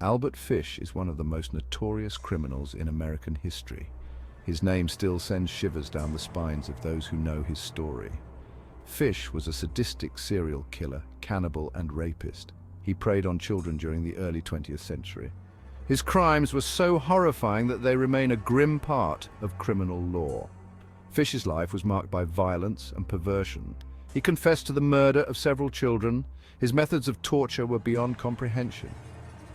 Albert Fish is one of the most notorious criminals in American history. His name still sends shivers down the spines of those who know his story. Fish was a sadistic serial killer, cannibal, and rapist. He preyed on children during the early 20th century. His crimes were so horrifying that they remain a grim part of criminal law. Fish's life was marked by violence and perversion. He confessed to the murder of several children. His methods of torture were beyond comprehension.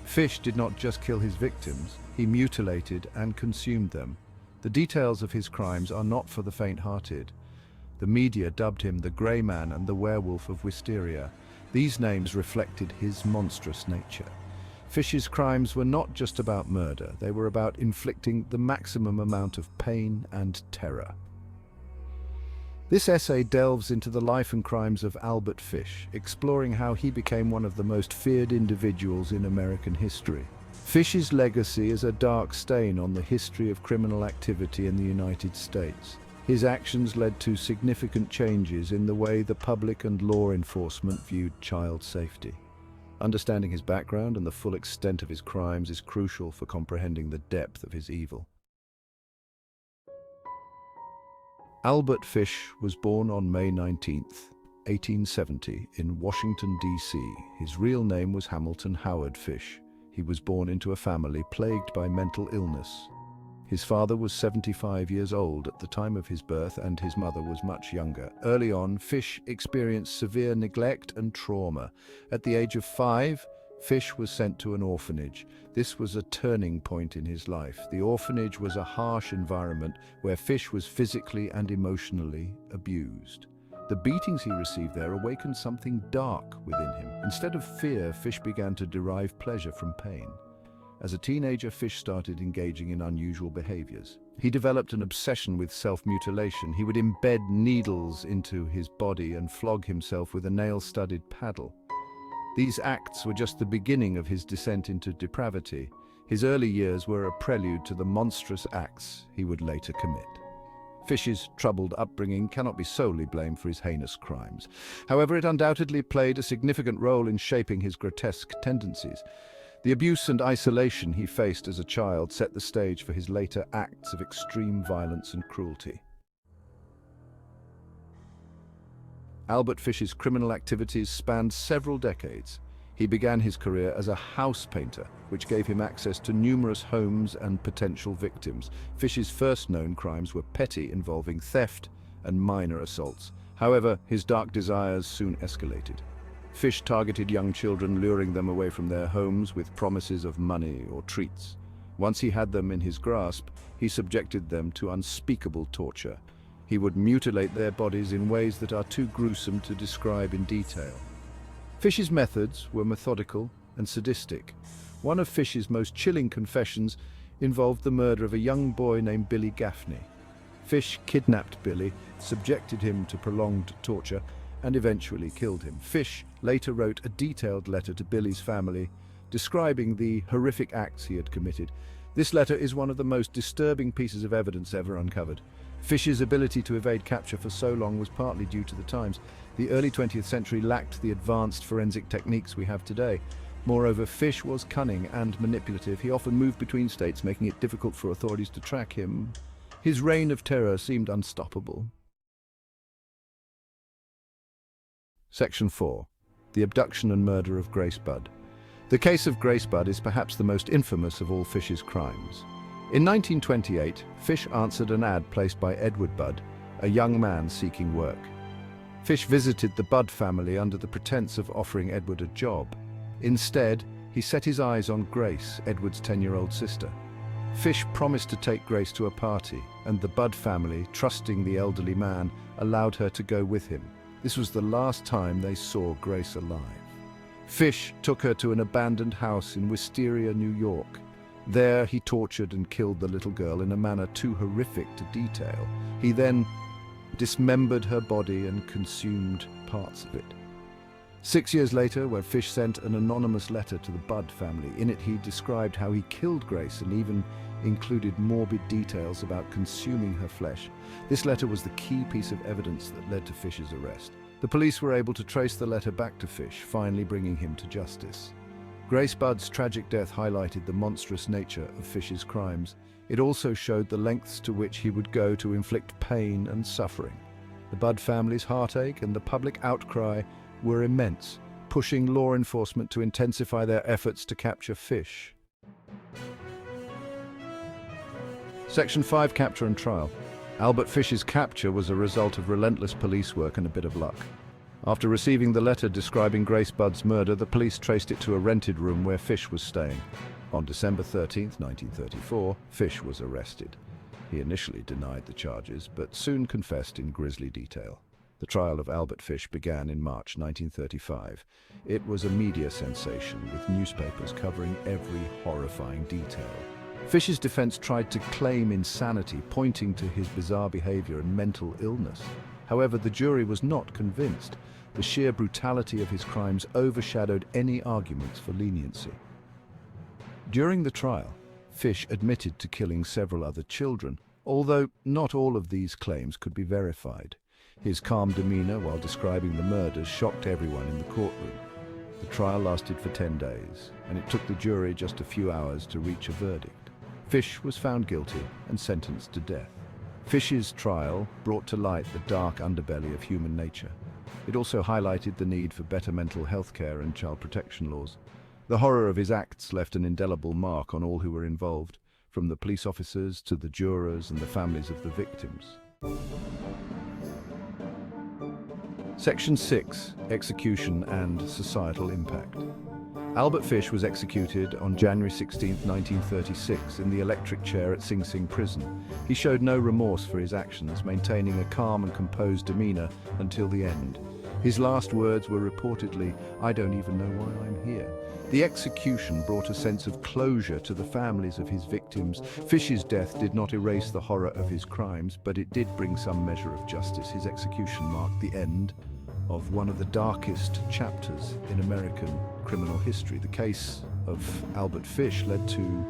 Fish did not just kill his victims, he mutilated and consumed them. The details of his crimes are not for the faint-hearted. The media dubbed him the Grey Man and the Werewolf of Wisteria. These names reflected his monstrous nature. Fish's crimes were not just about murder, they were about inflicting the maximum amount of pain and terror. This essay delves into the life and crimes of Albert Fish, exploring how he became one of the most feared individuals in American history. Fish's legacy is a dark stain on the history of criminal activity in the United States. His actions led to significant changes in the way the public and law enforcement viewed child safety. Understanding his background and the full extent of his crimes is crucial for comprehending the depth of his evil. Albert Fish was born on May 19, 1870, in Washington, D.C. His real name was Hamilton Howard Fish. He was born into a family plagued by mental illness. His father was 75 years old at the time of his birth, and his mother was much younger. Early on, Fish experienced severe neglect and trauma. At the age of 5, Fish was sent to an orphanage. This was a turning point in his life. The orphanage was a harsh environment where Fish was physically and emotionally abused. The beatings he received there awakened something dark within him. Instead of fear, Fish began to derive pleasure from pain. As a teenager, Fish started engaging in unusual behaviors. He developed an obsession with self-mutilation. He would embed needles into his body and flog himself with a nail-studded paddle. These acts were just the beginning of his descent into depravity. His early years were a prelude to the monstrous acts he would later commit. Fish's troubled upbringing cannot be solely blamed for his heinous crimes. However, it undoubtedly played a significant role in shaping his grotesque tendencies. The abuse and isolation he faced as a child set the stage for his later acts of extreme violence and cruelty. Albert Fish's criminal activities spanned several decades. He began his career as a house painter, which gave him access to numerous homes and potential victims. Fish's first known crimes were petty, involving theft and minor assaults. However, his dark desires soon escalated. Fish targeted young children, luring them away from their homes with promises of money or treats. Once he had them in his grasp, he subjected them to unspeakable torture. He would mutilate their bodies in ways that are too gruesome to describe in detail. Fish's methods were methodical and sadistic. One of Fish's most chilling confessions involved the murder of a young boy named Billy Gaffney. Fish kidnapped Billy, subjected him to prolonged torture, and eventually killed him. Fish later wrote a detailed letter to Billy's family, describing the horrific acts he had committed. This letter is one of the most disturbing pieces of evidence ever uncovered. Fish's ability to evade capture for so long was partly due to the times. The early 20th century lacked the advanced forensic techniques we have today. Moreover, Fish was cunning and manipulative. He often moved between states, making it difficult for authorities to track him. His reign of terror seemed unstoppable. Section 4. The abduction and murder of Grace Budd. The case of Grace Budd is perhaps the most infamous of all Fish's crimes. In 1928, Fish answered an ad placed by Edward Budd, a young man seeking work. Fish visited the Budd family under the pretense of offering Edward a job. Instead, he set his eyes on Grace, Edward's 10-year-old sister. Fish promised to take Grace to a party, and the Budd family, trusting the elderly man, allowed her to go with him. This was the last time they saw Grace alive. Fish took her to an abandoned house in Wisteria, New York. There, he tortured and killed the little girl in a manner too horrific to detail. He then dismembered her body and consumed parts of it. 6 years later, when Fish sent an anonymous letter to the Budd family, in it he described how he killed Grace and even included morbid details about consuming her flesh. This letter was the key piece of evidence that led to Fish's arrest. The police were able to trace the letter back to Fish, finally bringing him to justice. Grace Budd's tragic death highlighted the monstrous nature of Fish's crimes. It also showed the lengths to which he would go to inflict pain and suffering. The Budd family's heartache and the public outcry were immense, pushing law enforcement to intensify their efforts to capture Fish. Section 5. Capture and Trial. Albert Fish's capture was a result of relentless police work and a bit of luck. After receiving the letter describing Grace Budd's murder, the police traced it to a rented room where Fish was staying. On December 13, 1934, Fish was arrested. He initially denied the charges, but soon confessed in grisly detail. The trial of Albert Fish began in March 1935. It was a media sensation, with newspapers covering every horrifying detail. Fish's defense tried to claim insanity, pointing to his bizarre behavior and mental illness. However, the jury was not convinced. The sheer brutality of his crimes overshadowed any arguments for leniency. During the trial, Fish admitted to killing several other children, although not all of these claims could be verified. His calm demeanor while describing the murders shocked everyone in the courtroom. The trial lasted for 10 days, and it took the jury just a few hours to reach a verdict. Fish was found guilty and sentenced to death. Fish's trial brought to light the dark underbelly of human nature. It also highlighted the need for better mental health care and child protection laws. The horror of his acts left an indelible mark on all who were involved, from the police officers to the jurors and the families of the victims. Section 6. Execution and Societal Impact. Albert Fish was executed on January 16, 1936, in the electric chair at Sing Sing prison. He showed no remorse for his actions, maintaining a calm and composed demeanor until the end. His last words were reportedly, "I don't even know why I'm here." The execution brought a sense of closure to the families of his victims. Fish's death did not erase the horror of his crimes, but it did bring some measure of justice. His execution marked the end of one of the darkest chapters in American criminal history. The case of Albert Fish led to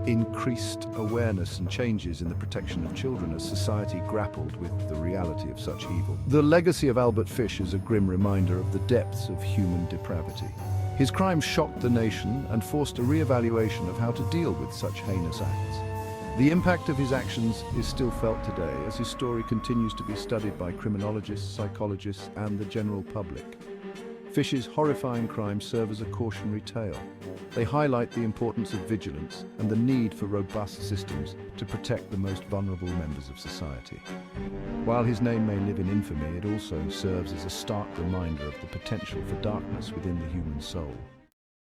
increased awareness and changes in the protection of children as society grappled with the reality of such evil. The legacy of Albert Fish is a grim reminder of the depths of human depravity. His crimes shocked the nation and forced a re-evaluation of how to deal with such heinous acts. The impact of his actions is still felt today as his story continues to be studied by criminologists, psychologists, and the general public. Fish's horrifying crimes serve as a cautionary tale. They highlight the importance of vigilance and the need for robust systems to protect the most vulnerable members of society. While his name may live in infamy, it also serves as a stark reminder of the potential for darkness within the human soul.